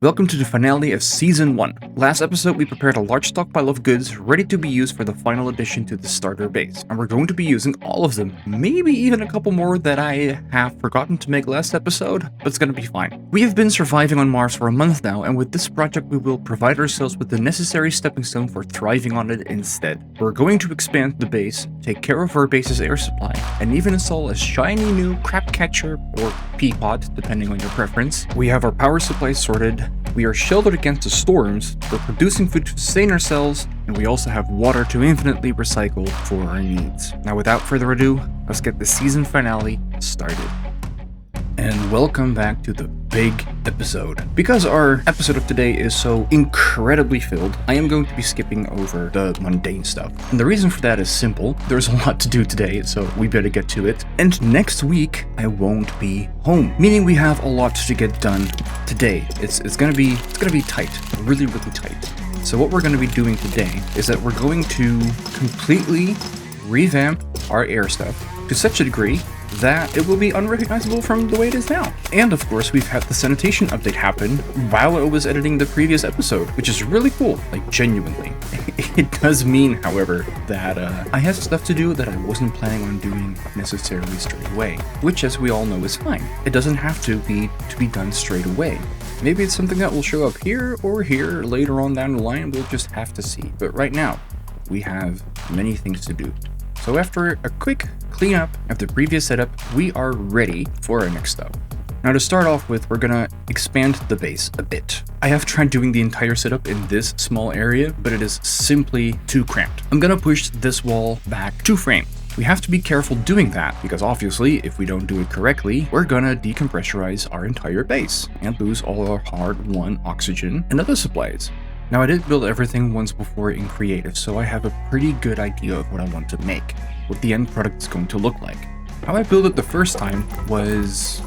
Welcome to the finale of Season 1. Last episode we prepared a large stockpile of goods ready to be used for the final addition to the starter base, and we're going to be using all of them, maybe even a couple more that I have forgotten to make last episode, but it's gonna be fine. We have been surviving on Mars for a month now, and with this project we will provide ourselves with the necessary stepping stone for thriving on it instead. We're going to expand the base, take care of our base's air supply, and even install a shiny new crap catcher or pea pot, depending on your preference. We have our power supply sorted. We are sheltered against the storms, we're producing food to sustain ourselves, and we also have water to infinitely recycle for our needs. Now without further ado, let's get the season finale started. And welcome back to the big episode. Because our episode of today is so incredibly filled, I am going to be skipping over the mundane stuff. And the reason for that is simple. There's a lot to do today, so we better get to it. And next week, I won't be home, meaning we have a lot to get done today. It's gonna be tight, really tight. So what we're gonna be doing today is that we're going to completely revamp our air stuff to such a degree that it will be unrecognizable from the way it is now. And of course, we've had the sanitation update happen while I was editing the previous episode, which is really cool, like genuinely. It does mean, however, that I have stuff to do that I wasn't planning on doing necessarily straight away, which as we all know is fine. It doesn't have to be done straight away. Maybe it's something that will show up here or here later on down the line, we'll just have to see. But right now, we have many things to do. So after a quick cleanup of the previous setup, we are ready for our next step. Now to start off with, we're gonna expand the base a bit. I have tried doing the entire setup in this small area, but it is simply too cramped. I'm gonna push this wall back 2 frames. We have to be careful doing that, because obviously, if we don't do it correctly, we're gonna decompressurize our entire base and lose all our hard-won oxygen and other supplies. Now I did build everything once before in creative, so I have a pretty good idea of what I want to make, what the end product is going to look like. How I built it the first time was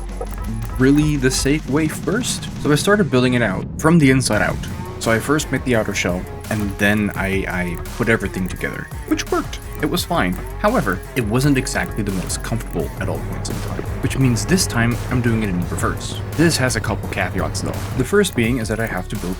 really the safe way first, so I started building it out from the inside out. So I first made the outer shell, and then I put everything together, which worked. It was fine. However, it wasn't exactly the most comfortable at all points in time, which means this time I'm doing it in reverse. This has a couple caveats though. The first being is that I have to build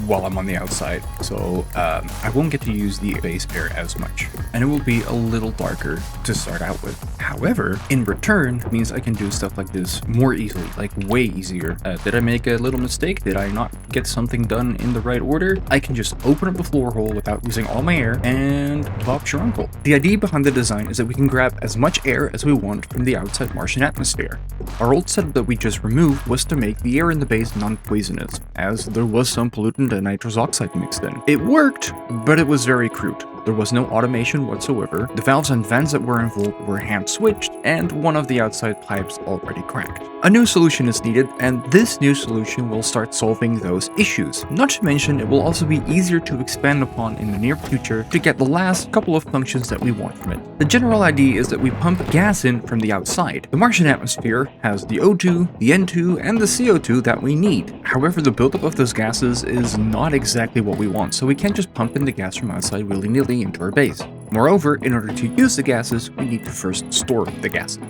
while I'm on the outside, so I won't get to use the base air as much, and it will be a little darker to start out with. However, in return, means I can do stuff like this more easily, like way easier. Did I make a little mistake? Did I not get something done in the right order? I can just open up the floor hole without losing all my air, and Bob's your uncle. The idea behind the design is that we can grab as much air as we want from the outside Martian atmosphere. Our old setup that we just removed was to make the air in the base non-poisonous, as there was some pollutant and nitrous oxide mixed in. It worked, but it was very crude. There was no automation whatsoever, the valves and vents that were involved were hand-switched, and one of the outside pipes already cracked. A new solution is needed, and this new solution will start solving those issues. Not to mention, it will also be easier to expand upon in the near future to get the last couple of functions that we want from it. The general idea is that we pump gas in from the outside. The Martian atmosphere has the O2, the N2, and the CO2 that we need. However, the buildup of those gases is not exactly what we want, so we can't just pump in the gas from outside willy-nilly into our base. Moreover, in order to use the gases, we need to first store the gases.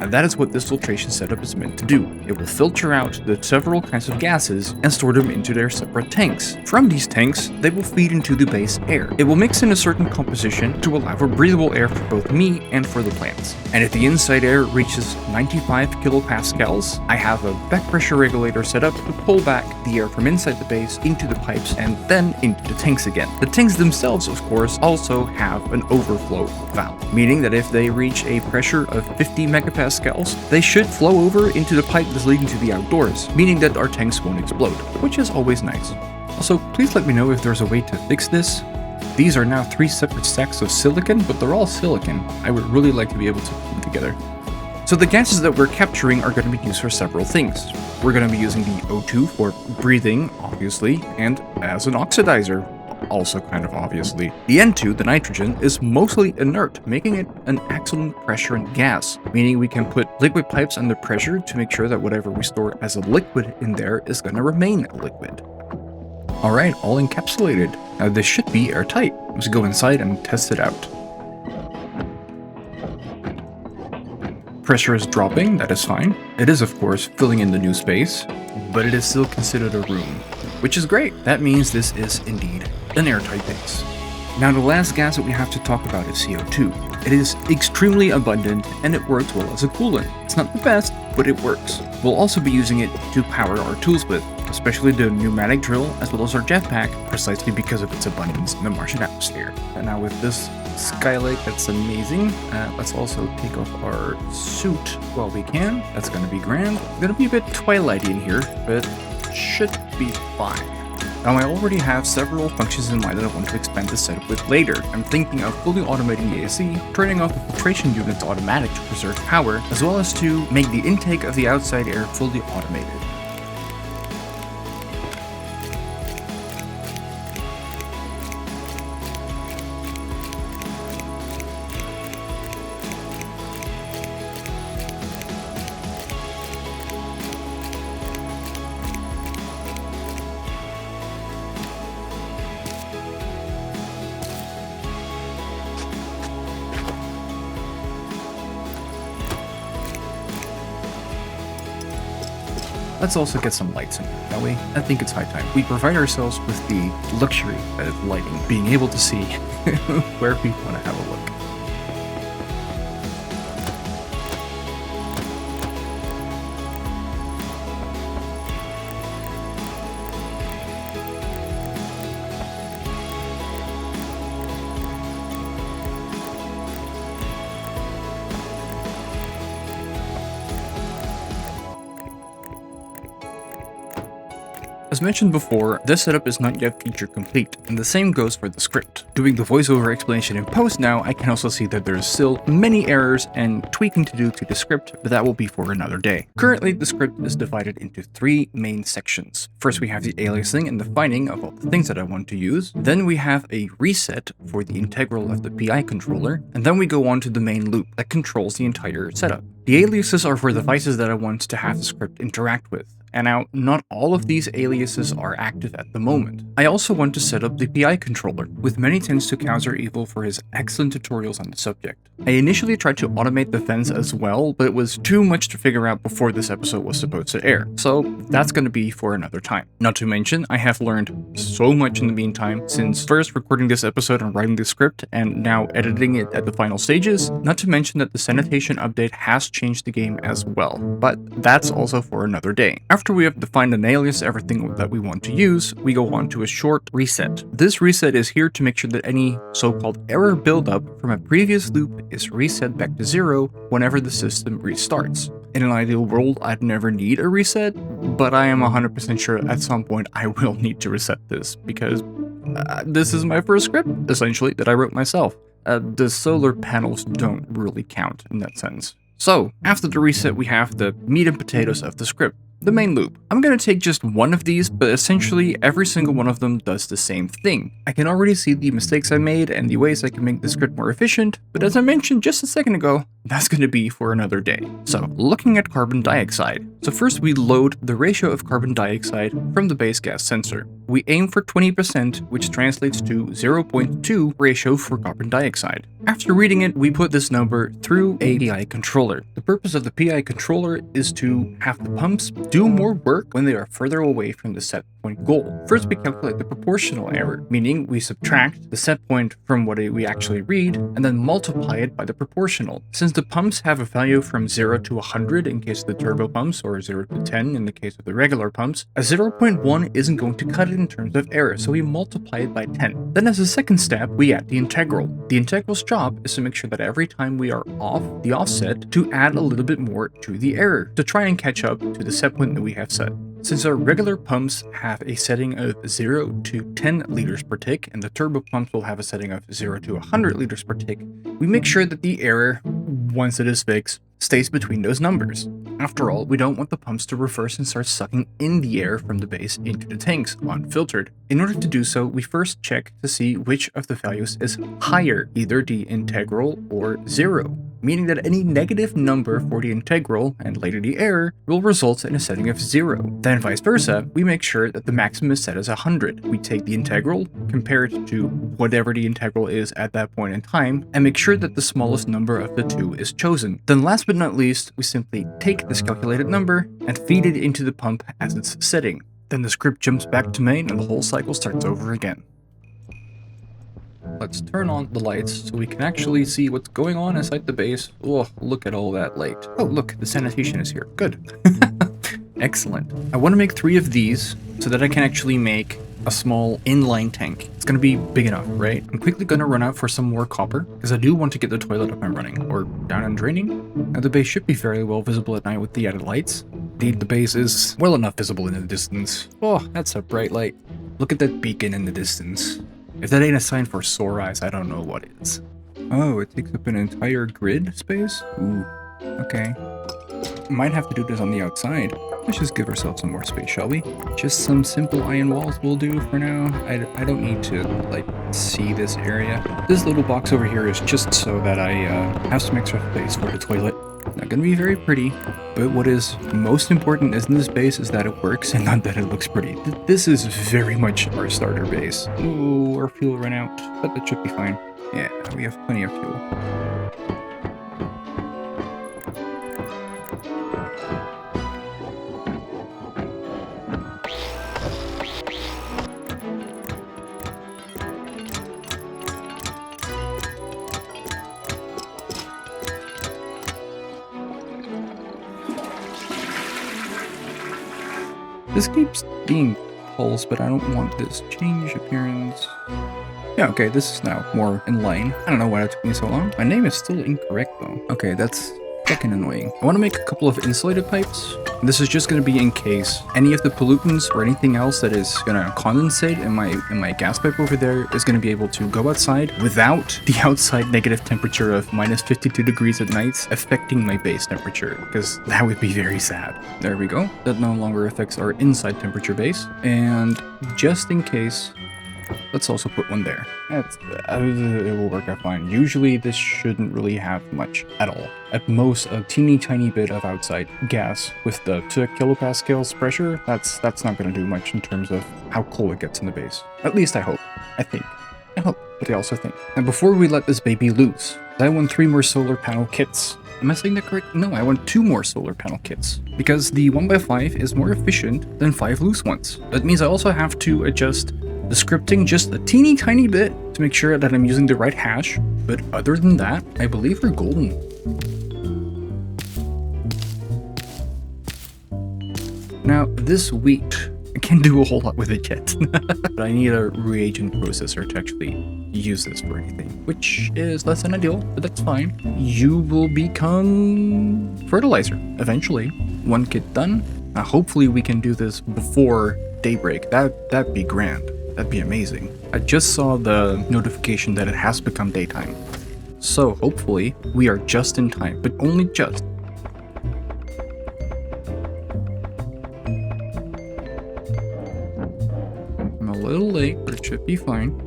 And that is what this filtration setup is meant to do. It will filter out the several kinds of gases and store them into their separate tanks. From these tanks, they will feed into the base air. It will mix in a certain composition to allow for breathable air for both me and for the plants. And if the inside air reaches 95 kilopascals, I have a back pressure regulator set up to pull back the air from inside the base into the pipes and then into the tanks again. The tanks themselves, of course, also have an overflow valve, meaning that if they reach a pressure of 50 megapascals, they should flow over into the pipe that's leading to the outdoors, meaning that our tanks won't explode, which is always nice. Also, please let me know if there's a way to fix this. These are now 3 separate stacks of silicon, but they're all silicon. I would really like to be able to put them together. So the gases that we're capturing are going to be used for several things. We're going to be using the O2 for breathing, obviously, and as an oxidizer, also kind of obviously. The N2, the nitrogen, is mostly inert, making it an excellent pressure and gas, meaning we can put liquid pipes under pressure to make sure that whatever we store as a liquid in there is going to remain a liquid. Alright, all encapsulated. Now this should be airtight. Let's go inside and test it out. Pressure is dropping, that is fine. It is of course filling in the new space, but it is still considered a room, which is great. That means this is indeed an airtight base. Now the last gas that we have to talk about is CO2. It is extremely abundant and it works well as a coolant. It's not the best, but it works. We'll also be using it to power our tools with, especially the pneumatic drill as well as our jetpack, precisely because of its abundance in the Martian atmosphere. And now with this skylight, that's amazing. Let's also take off our suit while we can. That's gonna be grand. Gonna be a bit twilighty in here, but should be fine. Now I already have several functions in mind that I want to expand this setup with later. I'm thinking of fully automating the AC, turning off the filtration unit to automatic to preserve power, as well as to make the intake of the outside air fully automated. Let's also get some lights in here, that way I think it's high time. We provide ourselves with the luxury that is lighting, being able to see where we want to have a look. As mentioned before, this setup is not yet feature complete, and the same goes for the script. Doing the voiceover explanation in post now, I can also see that there's still many errors and tweaking to do to the script, but that will be for another day. Currently, the script is divided into 3 main sections. First, we have the aliasing and defining of all the things that I want to use. Then we have a reset for the integral of the PI controller, and then we go on to the main loop that controls the entire setup. The aliases are for devices that I want to have the script interact with. And now, not all of these aliases are active at the moment. I also want to set up the PI controller, with many tends to counter evil for his excellent tutorials on the subject. I initially tried to automate the fence as well, but it was too much to figure out before this episode was supposed to air, so that's gonna be for another time. Not to mention, I have learned so much in the meantime, since first recording this episode and writing the script, and now editing it at the final stages, not to mention that the Sanitation update has changed the game as well, but that's also for another day. After we have defined and alias everything that we want to use, we go on to a short reset. This reset is here to make sure that any so-called error buildup from a previous loop is reset back to 0 whenever the system restarts. In an ideal world, I'd never need a reset, but I am 100% sure at some point I will need to reset this, because this is my first script, essentially, that I wrote myself. The solar panels don't really count in that sense. So, after the reset, we have the meat and potatoes of the script. The main loop. I'm gonna take just one of these, but essentially every single one of them does the same thing. I can already see the mistakes I made and the ways I can make the script more efficient, but as I mentioned just a second ago, that's gonna be for another day. So, looking at carbon dioxide. So first we load the ratio of carbon dioxide from the base gas sensor. We aim for 20%, which translates to 0.2 ratio for carbon dioxide. After reading it, we put this number through a PI controller. The purpose of the PI controller is to have the pumps do more work when they are further away from the set point goal. First, we calculate the proportional error, meaning we subtract the set point from what we actually read and then multiply it by the proportional. Since the pumps have a value from 0 to 100 in case of the turbo pumps or 0 to 10 in the case of the regular pumps, a 0.1 isn't going to cut it in terms of error, so we multiply it by 10. Then as a second step, we add the integral. The integral's job is to make sure that every time we are off the offset, to add a little bit more to the error, to try and catch up to the set point that we have set. Since our regular pumps have a setting of 0 to 10 liters per tick, and the turbo pumps will have a setting of 0 to 100 liters per tick, we make sure that the error, once it is fixed, stays between those numbers. After all, we don't want the pumps to reverse and start sucking in the air from the base into the tanks, unfiltered. In order to do so, we first check to see which of the values is higher, either the integral or 0. meaning that any negative number for the integral and later the error will result in a setting of 0. Then vice versa, we make sure that the maximum is set as 100. We take the integral, compare it to whatever the integral is at that point in time, and make sure that the smallest number of the two is chosen. Then last but not least, we simply take this calculated number and feed it into the pump as its setting. Then the script jumps back to main and the whole cycle starts over again. Let's turn on the lights so we can actually see what's going on inside the base. Oh, look at all that light. Oh, look, the sanitation is here. Good. Excellent. I want to make 3 of these so that I can actually make a small inline tank. It's going to be big enough, right? I'm quickly going to run out for some more copper because I do want to get the toilet up and running or down and draining. Now the base should be very well visible at night with the added lights. Indeed, the base is well enough visible in the distance. Oh, that's a bright light. Look at that beacon in the distance. If that ain't a sign for sore eyes, I don't know what is. Oh, it takes up an entire grid space? Ooh, okay. Might have to do this on the outside. Let's just give ourselves some more space, shall we? Just some simple iron walls will do for now. I don't need to, like, see this area. This little box over here is just so that I have some extra space for the toilet. Not gonna be very pretty, but what is most important in this base is that it works and not that it looks pretty. This is very much our starter base. Ooh, our fuel ran out, but that should be fine. Yeah, we have plenty of fuel. This keeps being pulse, but I don't want this. Change appearance. Yeah, okay, this is now more in line. I don't know why it took me so long. My name is still incorrect though. Okay, that's fucking annoying. I want to make a couple of insulated pipes. This is just going to be in case any of the pollutants or anything else that is going to condensate in my gas pipe over there is going to be able to go outside without the outside negative temperature of minus 52 degrees at night affecting my base temperature, because that would be very sad. There we go. That no longer affects our inside temperature base. And just in case, let's also put one there. It will work out fine. Usually this shouldn't really have much at all. At most, a teeny tiny bit of outside gas with the 2 kilopascals pressure. That's not going to do much in terms of how cold it gets in the base. At least I hope. I hope, but I also think. And before we let this baby loose, I want 3 more solar panel kits. Am I saying that correct? No, I want 2 more solar panel kits. Because the 1x5 is more efficient than 5 loose ones. That means I also have to adjust the scripting just a teeny tiny bit to make sure that I'm using the right hash. But other than that, I believe we're golden. Now, this wheat, I can't do a whole lot with it yet. But I need a reagent processor to actually use this for anything, which is less than ideal, but that's fine. You will become fertilizer eventually. 1 kit done. Hopefully we can do this before daybreak. That'd be grand. That'd be amazing. I just saw the notification that it has become daytime. So hopefully we are just in time, but only just. I'm a little late, but it should be fine.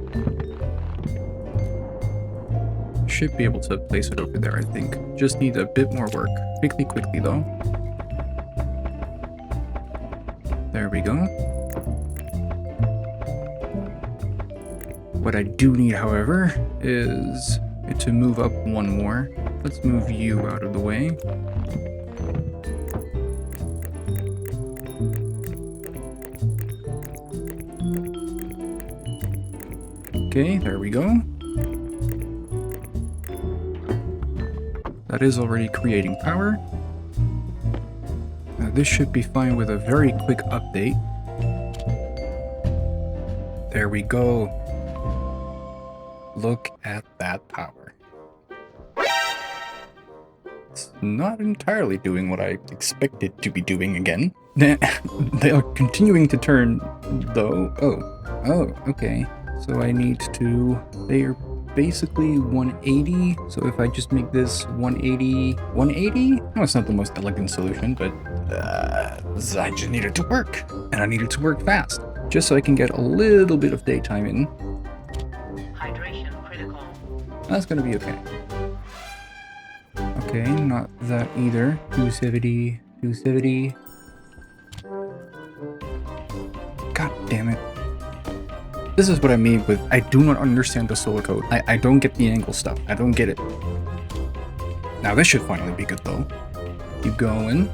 Should be able to place it over there, I think. Just need a bit more work. Quickly though. There we go. What I do need, however, is to move up 1 more. Let's move you out of the way. Okay, there we go. That is already creating power. Now this should be fine with a very quick update. There we go. Look at that power. It's not entirely doing what I expected to be doing again. They are continuing to turn, though. Oh, okay. So I need to... They are basically 180. So if I just make this 180... 180? No, it's not the most elegant solution, but... I just need it to work. And I need it to work fast. Just so I can get a little bit of daytime in. That's gonna be okay. Okay, not that either. 270, 270. God damn it. This is what I mean with I do not understand the solar code. I don't get the angle stuff. I don't get it. Now this should finally be good though. Keep going.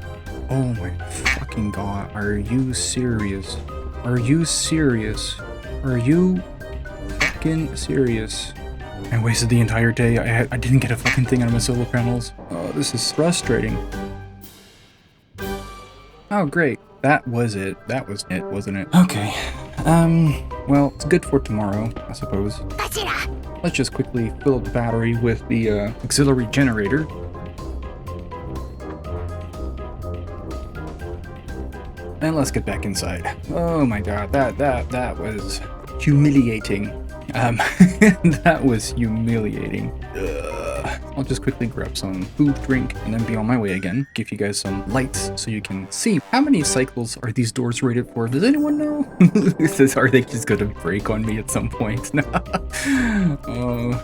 Oh my fucking god. Are you serious? Are you serious? Are you fucking serious? I wasted the entire day. I didn't get a fucking thing out of my solar panels. Oh, this is frustrating. Oh, great. That was it. That was it, wasn't it? Okay. Well, it's good for tomorrow, I suppose. Let's just quickly fill up the battery with the auxiliary generator. And let's get back inside. Oh my god, that was humiliating. That was humiliating. I'll just quickly grab some food, drink, and then be on my way again. Give you guys some lights so you can see. How many cycles are these doors rated for? Does anyone know? Are they just gonna break on me at some point? Oh.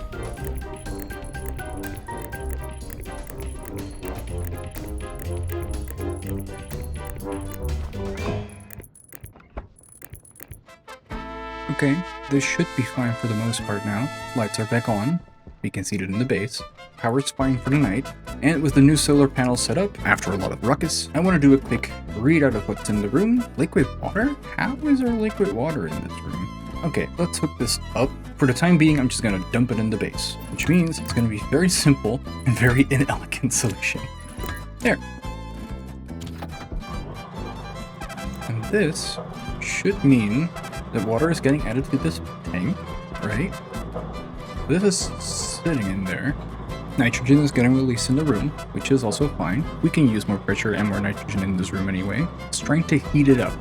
Okay, this should be fine for the most part now. Lights are back on. We can see it in the base. Power's fine for the night. And with the new solar panel set up, after a lot of ruckus, I want to do a quick readout of what's in the room. Liquid water? How is there liquid water in this room? Okay, let's hook this up. For the time being, I'm just going to dump it in the base, which means it's going to be very simple and very inelegant solution. There. And this should mean that water is getting added to this tank, right? This is sitting in there. Nitrogen is getting released in the room, which is also fine. We can use more pressure and more nitrogen in this room anyway. It's trying to heat it up.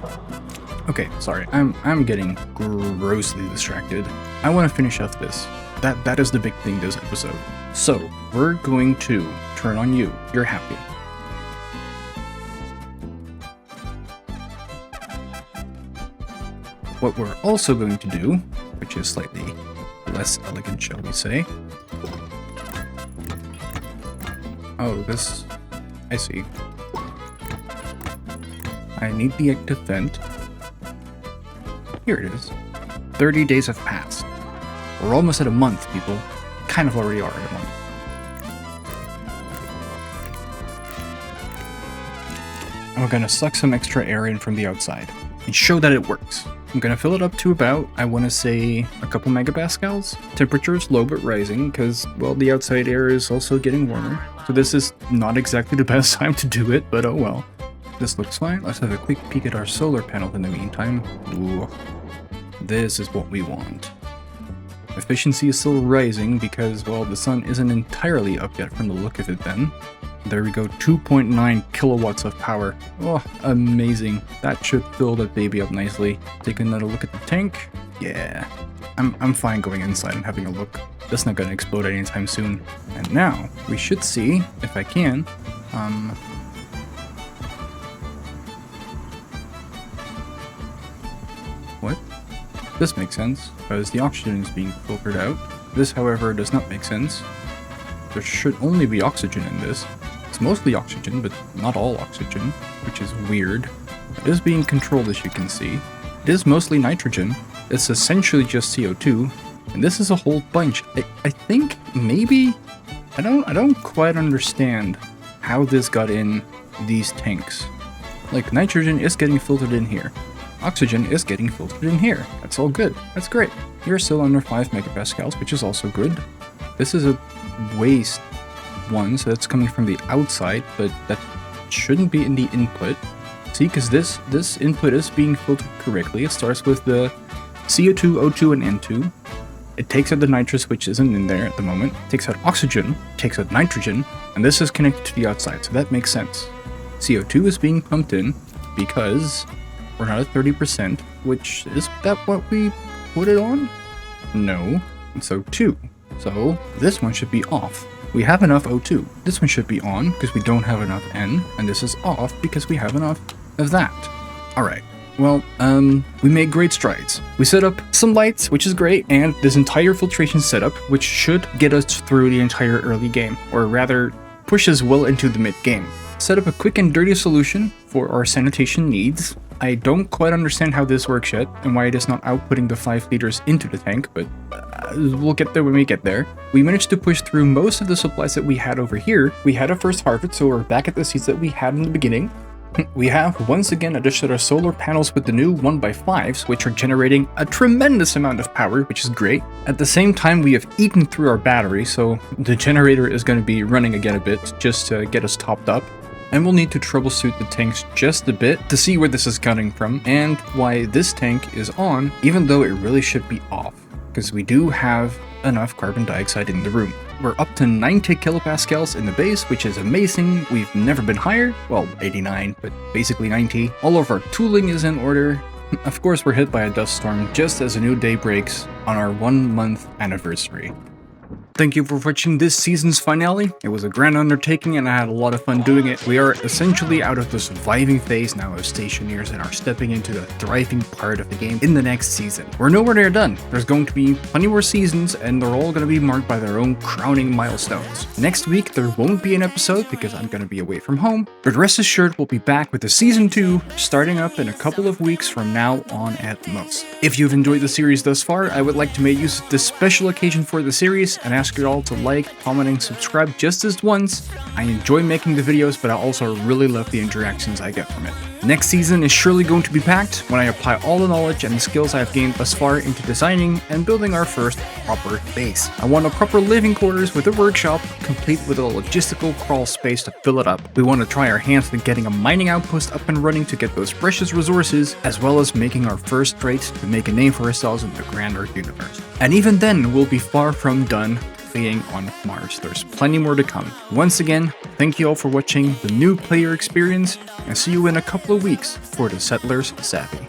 Okay, sorry, I'm getting grossly distracted. I want to finish up this. That is the big thing this episode. So, we're going to turn on you. You're happy. What we're also going to do, which is slightly less elegant, shall we say. Oh, this... I see. I need the active vent. Here it is. 30 days have passed. We're almost at a month, people. Kind of already are at a month. And we're gonna suck some extra air in from the outside and show that it works. I'm gonna fill it up to about, I want to say, a couple megapascals. Temperature is low but rising because, well, the outside air is also getting warmer. So this is not exactly the best time to do it, but oh well. This looks fine. Let's have a quick peek at our solar panel in the meantime. Ooh, this is what we want. Efficiency is still rising because, well, the sun isn't entirely up yet from the look of it then. There we go, 2.9 kilowatts of power. Oh, amazing. That should fill that baby up nicely. Take another look at the tank. Yeah, I'm fine going inside and having a look. That's not gonna explode anytime soon. And now, we should see, if I can, what? This makes sense, because the oxygen is being filtered out. This, however, does not make sense. There should only be oxygen in this. It's mostly oxygen, but not all oxygen, which is weird. It is being controlled, as you can see. It is mostly nitrogen. It's essentially just CO2, and this is a whole bunch. I think maybe I don't quite understand how this got in these tanks. Like, nitrogen is getting filtered in here. Oxygen is getting filtered in here. That's all good. That's great. You're still under 5 megapascals, which is also good. This is a waste one, so that's coming from the outside, but that shouldn't be in the input. See, because this input is being filtered correctly. It starts with the CO2, O2, and N2. It takes out the nitrous, which isn't in there at the moment. It takes out oxygen, takes out nitrogen, and this is connected to the outside, so that makes sense. CO2 is being pumped in because we're not at 30%, which is that what we put it on? No. And so 2. So this one should be off. We have enough O2. This one should be on because we don't have enough N, and this is off because we have enough of that. Alright. Well, we made great strides. We set up some lights, which is great, and this entire filtration setup, which should get us through the entire early game, or rather, pushes well into the mid-game. Set up a quick and dirty solution for our sanitation needs. I don't quite understand how this works yet, and why it is not outputting the 5 liters into the tank, but we'll get there when we get there. We managed to push through most of the supplies that we had over here. We had a first harvest, so we're back at the seeds that we had in the beginning. We have once again adjusted our solar panels with the new 1x5s, which are generating a tremendous amount of power, which is great. At the same time, we have eaten through our battery, so the generator is going to be running again a bit just to get us topped up. And we'll need to troubleshoot the tanks just a bit to see where this is coming from and why this tank is on, even though it really should be off, because we do have enough carbon dioxide in the room. We're up to 90 kilopascals in the base, which is amazing. We've never been higher. Well, 89, but basically 90. All of our tooling is in order. Of course, we're hit by a dust storm just as a new day breaks on our 1-month anniversary. Thank you for watching this season's finale. It was a grand undertaking and I had a lot of fun doing it. We are essentially out of the surviving phase now of Stationeers and are stepping into the thriving part of the game in the next season. We're nowhere near done. There's going to be plenty more seasons and they're all going to be marked by their own crowning milestones. Next week there won't be an episode because I'm going to be away from home, but rest assured we'll be back with the season 2 starting up in a couple of weeks from now on at the most. If you've enjoyed the series thus far, I would like to make use of this special occasion for the series and ask you all to like, comment, and subscribe just this once. I enjoy making the videos, but I also really love the interactions I get from it. Next season is surely going to be packed when I apply all the knowledge and the skills I've gained thus far into designing and building our first proper base. I want a proper living quarters with a workshop, complete with a logistical crawl space to fill it up. We want to try our hands at getting a mining outpost up and running to get those precious resources, as well as making our first trades to make a name for ourselves in the grander universe. And even then, we'll be far from done on Mars. There's plenty more to come. Once again, thank you all for watching the new player experience, and see you in a couple of weeks for the Settlers Savvy.